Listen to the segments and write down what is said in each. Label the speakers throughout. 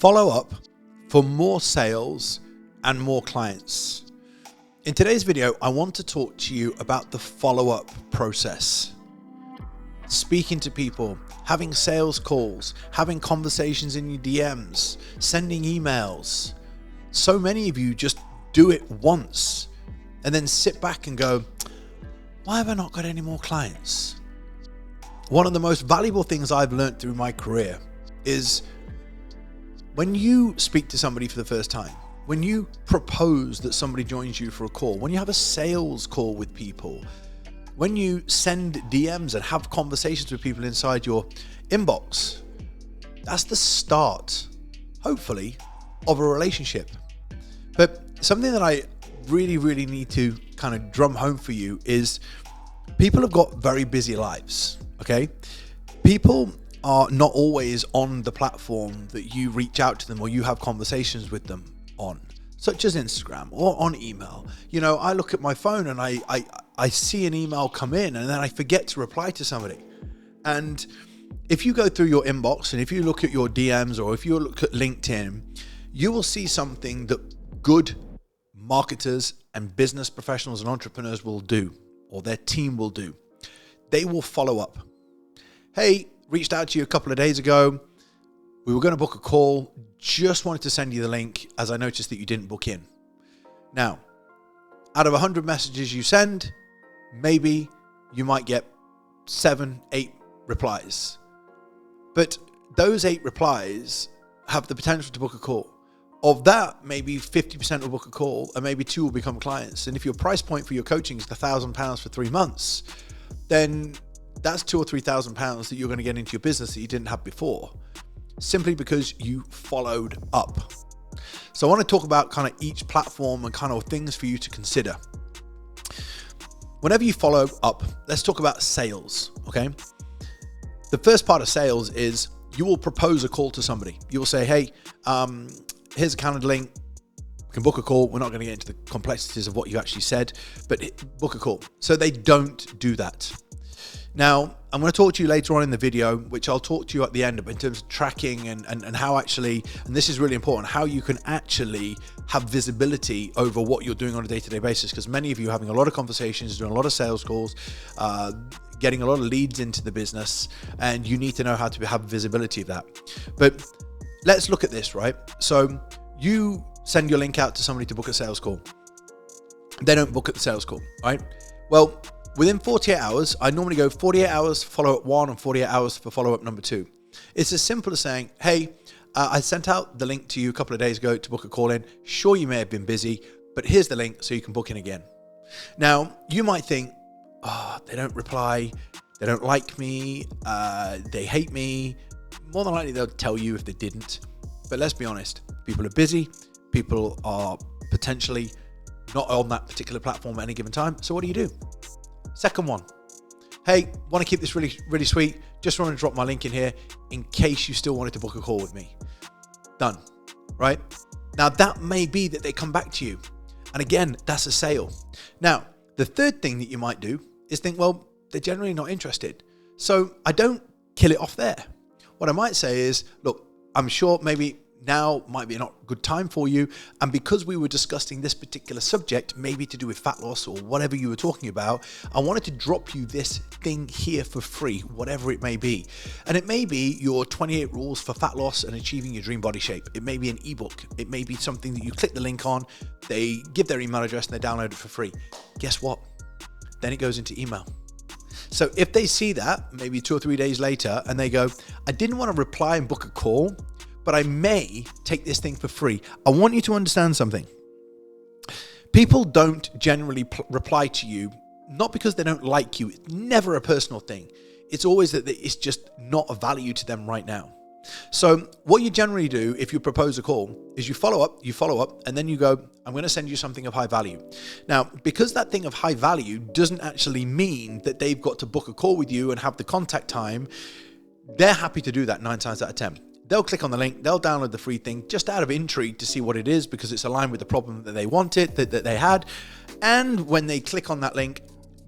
Speaker 1: follow up for more sales and more clients. In today's video, I want to talk to you about the follow-up process. Speaking to people, having sales calls, having conversations in your DMs, sending emails. So many of you just do it once and then sit back and go, why have I not got any more clients? One of the most valuable things I've learned through my career is when you speak to somebody for the first time, when you propose that somebody joins you for a call, when you have a sales call with people, when you send DMs and have conversations with people inside your inbox, that's the start, hopefully, of a relationship. But something that I really need to kind of drum home for you is people have got very busy lives, okay? People are not always on the platform that you reach out to them or you have conversations with them on, such as Instagram or on email. You know, I look at my phone and I see an email come in and then I forget to reply to somebody. And if you go through your inbox and if you look at your DMs or if you look at LinkedIn, you will see something that good marketers and business professionals and entrepreneurs will do, or their team will do. They will follow up. Hey, reached out to you a couple of days ago. We were going to book a call. Just wanted to send you the link as I noticed that you didn't book in. Now, out of 100 messages you send, maybe you might get 7, 8 replies. But those 8 replies have the potential to book a call. Of that, maybe 50% will book a call and maybe 2 will become clients. And if your price point for your coaching is £1,000 for 3 months, then that's £2,000 or £3,000 that you're going to get into your business that you didn't have before, simply because you followed up. So I want to talk about kind of each platform and kind of things for you to consider. Whenever you follow up, let's talk about sales, okay? The first part of sales is you will propose a call to somebody. You will say, hey, here's a calendar link. You can book a call. We're not going to get into the complexities of what you actually said, but book a call. So they don't do that. Now, I'm going to talk to you later on in the video, which I'll talk to you at the end in terms of tracking and how actually, and this is really important, how you can actually have visibility over what you're doing on a day-to-day basis, because many of you are having a lot of conversations, doing a lot of sales calls, getting a lot of leads into the business, and you need to know how to have visibility of that. But let's look at this, right? So you send your link out to somebody to book a sales call. They don't book at the sales call, right? Well, within 48 hours, I normally go 48 hours for follow-up 1 and 48 hours for follow-up number 2. It's as simple as saying, hey, I sent out the link to you a couple of days ago to book a call in. Sure, you may have been busy, but here's the link so you can book in again. Now, you might think, they don't reply, they don't like me, they hate me. More than likely, they'll tell you if they didn't. But let's be honest, people are busy, people are potentially not on that particular platform at any given time. So what do? Second one, hey, want to keep this really sweet. Just want to drop my link in here in case you still wanted to book a call with me. Done, right? Now that may be that they come back to you. And again, that's a sale. Now, the third thing that you might do is think, well, they're generally not interested. So I don't kill it off there. What I might say is, look, I'm sure maybe now might be not a good time for you. And because we were discussing this particular subject, maybe to do with fat loss or whatever you were talking about, I wanted to drop you this thing here for free, whatever it may be. And it may be your 28 rules for fat loss and achieving your dream body shape. It may be an ebook. It may be something that you click the link on, they give their email address and they download it for free. Guess what? Then it goes into email. So if they see that maybe 2 or 3 days later and they go, I didn't want to reply and book a call, but I may take this thing for free. I want you to understand something. People don't generally reply to you, not because they don't like you. It's never a personal thing. It's always that it's just not of value to them right now. So what you generally do if you propose a call is you follow up, and then you go, I'm going to send you something of high value. Now, because that thing of high value doesn't actually mean that they've got to book a call with you and have the contact time, they're happy to do that 9 times out of 10. They'll click on the link, they'll download the free thing just out of intrigue to see what it is because it's aligned with the problem that they wanted, that they had. And when they click on that link,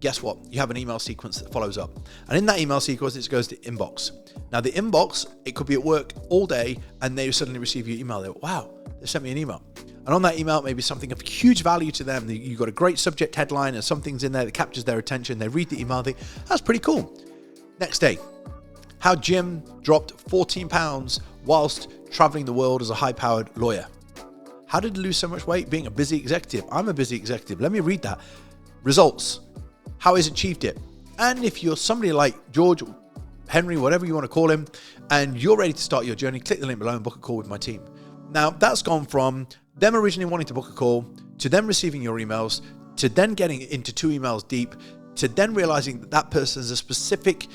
Speaker 1: guess what? You have an email sequence that follows up. And in that email sequence, it goes to inbox. Now the inbox, it could be at work all day and they suddenly receive your email. They're, wow, they sent me an email. And on that email, maybe something of huge value to them. You've got a great subject headline and something's in there that captures their attention. They read the email and think, that's pretty cool. Next day, how Jim dropped 14 pounds whilst traveling the world as a high-powered lawyer. How did he lose so much weight? Being a busy executive. I'm a busy executive. Let me read that. Results. How he's achieved it. And if you're somebody like George, Henry, whatever you want to call him, and you're ready to start your journey, click the link below and book a call with my team. Now, that's gone from them originally wanting to book a call, to them receiving your emails, to then getting into 2 emails deep, to then realizing that that person is a specific,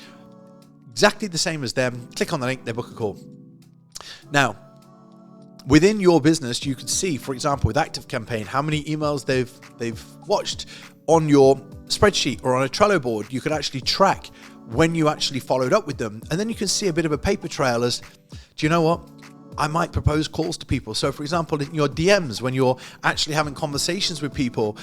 Speaker 1: exactly the same as them. Click on the link, they book a call. Now, within your business, you can see, for example, with ActiveCampaign, how many emails they've watched on your spreadsheet or on a Trello board. You can actually track when you actually followed up with them. And then you can see a bit of a paper trail as, do you know what? I might propose calls to people. So for example, in your DMs, when you're actually having conversations with people,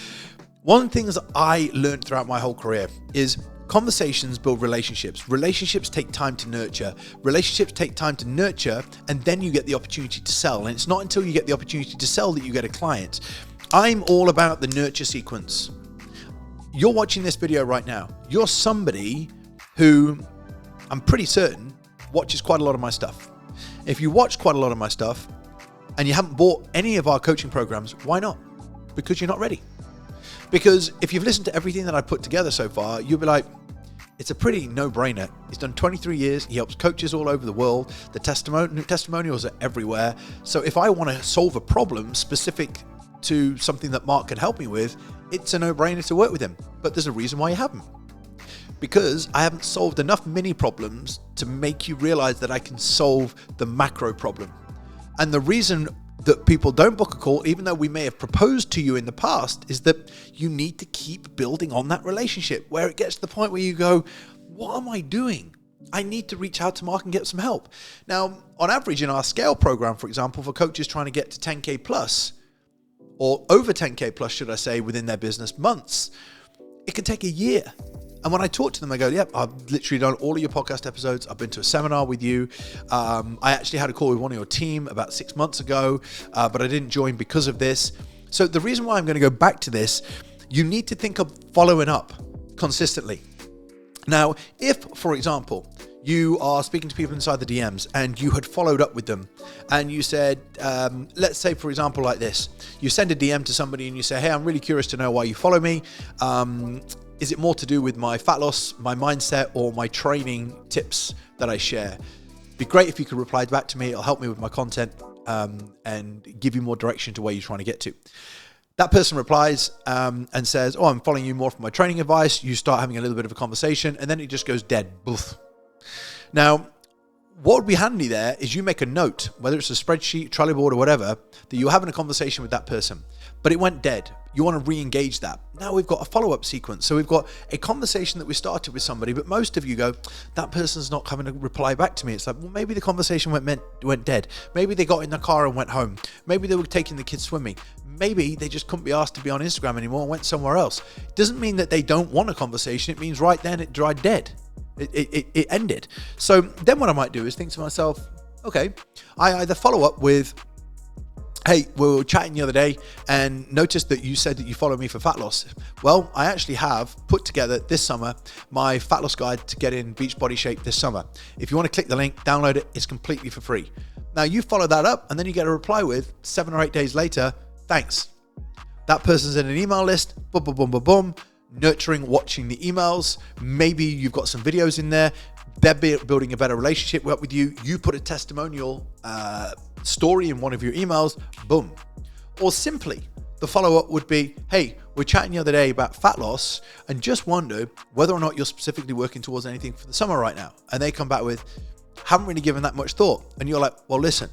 Speaker 1: one of the things I learned throughout my whole career is conversations build relationships. Relationships take time to nurture. Relationships take time to nurture, and then you get the opportunity to sell. And it's not until you get the opportunity to sell that you get a client. I'm all about the nurture sequence. You're watching this video right now. You're somebody who I'm pretty certain watches quite a lot of my stuff. If you watch quite a lot of my stuff and you haven't bought any of our coaching programs, why not? Because you're not ready. Because if you've listened to everything that I put together so far, you'll be like, it's a pretty no-brainer. He's done 23 years. He helps coaches all over the world. The testimonials are everywhere. So if I want to solve a problem specific to something that Mark can help me with, it's a no-brainer to work with him. But there's a reason why you haven't. Because I haven't solved enough mini problems to make you realize that I can solve the macro problem. And the reason that people don't book a call, even though we may have proposed to you in the past, is that you need to keep building on that relationship where it gets to the point where you go, what am I doing? I need to reach out to Mark and get some help. Now, on average in our scale program, for example, for coaches trying to get to 10K plus, or over 10K plus, should I say, within their business months, it can take a year. And when I talk to them, I go, yep, I've literally done all of your podcast episodes. I've been to a seminar with you. I actually had a call with one of your team about 6 months ago, but I didn't join because of this. So the reason why I'm going to go back to this, you need to think of following up consistently. Now, if, for example, you are speaking to people inside the DMs and you had followed up with them and you said, let's say, for example, like this, you send a DM to somebody and you say, hey, I'm really curious to know why you follow me. Is it more to do with my fat loss, my mindset, or my training tips that I share? It'd be great if you could reply back to me. It'll help me with my content and give you more direction to where you're trying to get to. That person replies and says, oh, I'm following you more for my training advice. You start having a little bit of a conversation and then it just goes dead. Boof. Now, what would be handy there is you make a note, whether it's a spreadsheet, Trello board or whatever, that you're having a conversation with that person, but it went dead. You want to re-engage that. Now we've got a follow-up sequence. So we've got a conversation that we started with somebody, but most of you go, that person's not coming to reply back to me. It's like, well, maybe the conversation went dead. Maybe they got in the car and went home. Maybe they were taking the kids swimming. Maybe they just couldn't be asked to be on Instagram anymore and went somewhere else. It doesn't mean that they don't want a conversation. It means right then it dried dead. It ended. So then what I might do is think to myself, okay, I either follow up with, hey, we were chatting the other day and noticed that you said that you follow me for fat loss. Well, I actually have put together this summer my fat loss guide to get in beach body shape this summer. If you want to click the link, download it. It's completely for free. Now you follow that up and then you get a reply with 7 or 8 days later, thanks. That person's in an email list, boom, boom, boom, boom, boom. Nurturing, watching the emails. Maybe you've got some videos in there. They're building a better relationship with you. You put a testimonial story in one of your emails, boom. Or simply, the follow-up would be, hey, we're chatting the other day about fat loss and just wonder whether or not you're specifically working towards anything for the summer right now. And they come back with, haven't really given that much thought. And you're like, well, listen,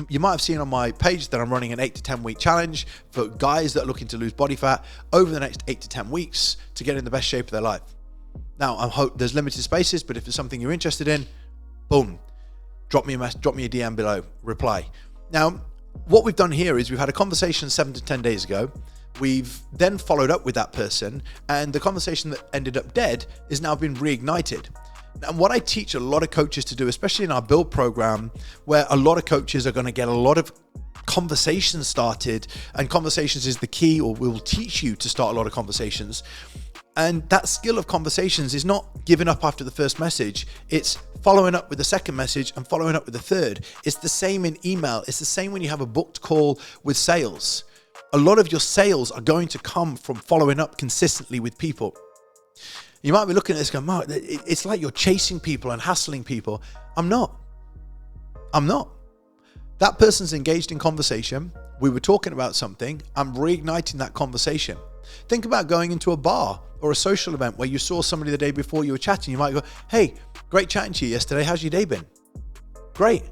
Speaker 1: you might have seen on my page that I'm running an 8 to 10 week challenge for guys that are looking to lose body fat over the next 8 to 10 weeks to get in the best shape of their life. Now, I hope there's limited spaces, but if it's something you're interested in, boom, drop me a DM below, reply. Now, what we've done here is we've had a conversation 7 to 10 days ago. We've then followed up with that person, and the conversation that ended up dead is now been reignited. And what I teach a lot of coaches to do, especially in our build program, where a lot of coaches are going to get a lot of conversations started, and conversations is the key, or we will teach you to start a lot of conversations. And that skill of conversations is not giving up after the first message. It's following up with the second message and following up with the third. It's the same in email. It's the same when you have a booked call with sales. A lot of your sales are going to come from following up consistently with people. You might be looking at this going, Mark, it's like you're chasing people and hassling people. I'm not. That person's engaged in conversation. We were talking about something. I'm reigniting that conversation. Think about going into a bar or a social event where you saw somebody the day before you were chatting. You might go, hey, great chatting to you yesterday. How's your day been? Great.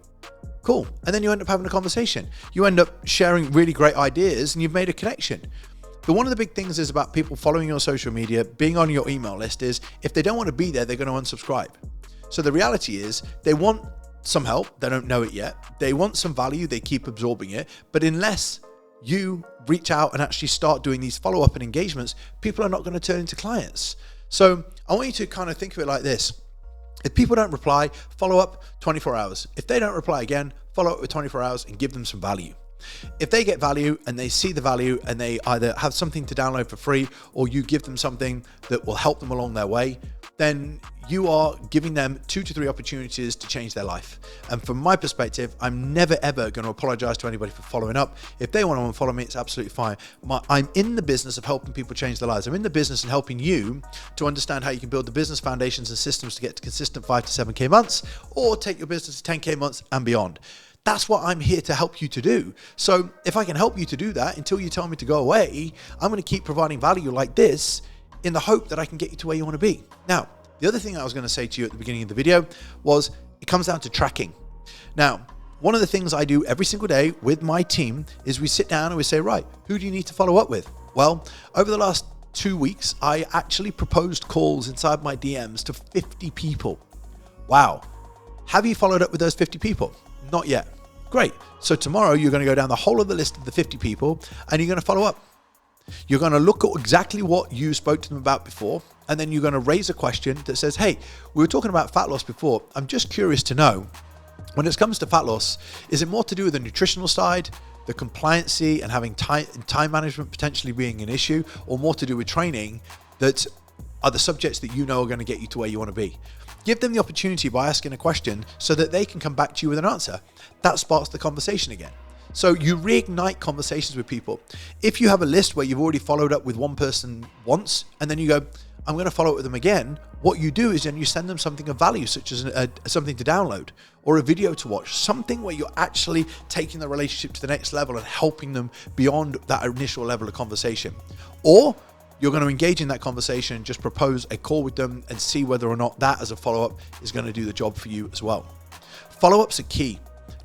Speaker 1: Cool. And then you end up having a conversation. You end up sharing really great ideas and you've made a connection. But one of the big things is about people following your social media, being on your email list, is if they don't want to be there, they're going to unsubscribe. So the reality is they want some help. They don't know it yet. They want some value. They keep absorbing it. But unless you reach out and actually start doing these follow-up and engagements, people are not going to turn into clients. So I want you to kind of think of it like this. If people don't reply, follow up 24 hours. If they don't reply again, follow up with 24 hours and give them some value. If they get value and they see the value and they either have something to download for free or you give them something that will help them along their way, then you are giving them 2 to 3 opportunities to change their life. And from my perspective, I'm never ever going to apologize to anybody for following up. If they want to unfollow me, it's absolutely fine. I'm in the business of helping people change their lives. I'm in the business of helping you to understand how you can build the business foundations and systems to get to consistent 5 to 7K months, or take your business to 10K months and beyond. That's what I'm here to help you to do. So if I can help you to do that until you tell me to go away, I'm going to keep providing value like this in the hope that I can get you to where you want to be. Now, the other thing I was going to say to you at the beginning of the video was it comes down to tracking. Now, one of the things I do every single day with my team is we sit down and we say, right, who do you need to follow up with? Well, over the last 2 weeks, I actually proposed calls inside my DMs to 50 people. Wow. Have you followed up with those 50 people? Not yet. Great. So tomorrow you're going to go down the whole of the list of the 50 people and you're going to follow up. You're going to look at exactly what you spoke to them about before, and then you're going to raise a question that says, hey, we were talking about fat loss before. I'm just curious to know, when it comes to fat loss, is it more to do with the nutritional side, the compliancy and having time management potentially being an issue, or more to do with training that are the subjects that you know are going to get you to where you want to be? Give them the opportunity by asking a question so that they can come back to you with an answer. That sparks the conversation again. So you reignite conversations with people. If you have a list where you've already followed up with one person once, and then you go, I'm going to follow up with them again, what you do is then you send them something of value, such as something to download or a video to watch, something where you're actually taking the relationship to the next level and helping them beyond that initial level of conversation. Or you're going to engage in that conversation and just propose a call with them and see whether or not that as a follow-up is going to do the job for you as well. Follow-ups are key.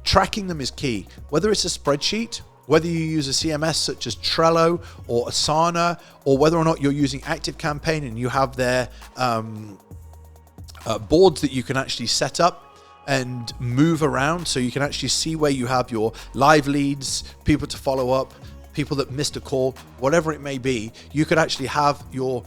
Speaker 1: Tracking them is key. Whether it's a spreadsheet, whether you use a CMS such as Trello or Asana, or whether or not you're using ActiveCampaign and you have their boards that you can actually set up and move around so you can actually see where you have your live leads, people to follow up, people that missed a call, whatever it may be, you could actually have your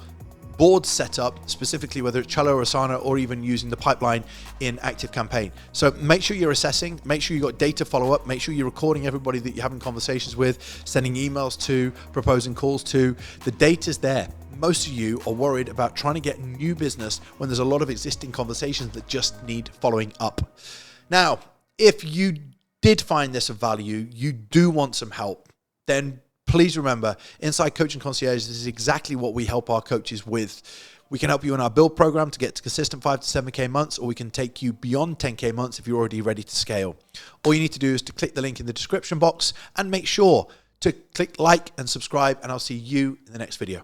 Speaker 1: board set up specifically, whether it's Trello or Asana, or even using the pipeline in ActiveCampaign. So make sure you're assessing, make sure you got data follow up, make sure you're recording everybody that you're having conversations with, sending emails to, proposing calls to. The data's there. Most of you are worried about trying to get new business when there's a lot of existing conversations that just need following up. Now, if you did find this of value, you do want some help, then please remember, Inside Coaching Concierge is exactly what we help our coaches with. We can help you in our build program to get to consistent 5 to 7K months, or we can take you beyond 10K months if you're already ready to scale. All you need to do is to click the link in the description box and make sure to click like and subscribe, and I'll see you in the next video.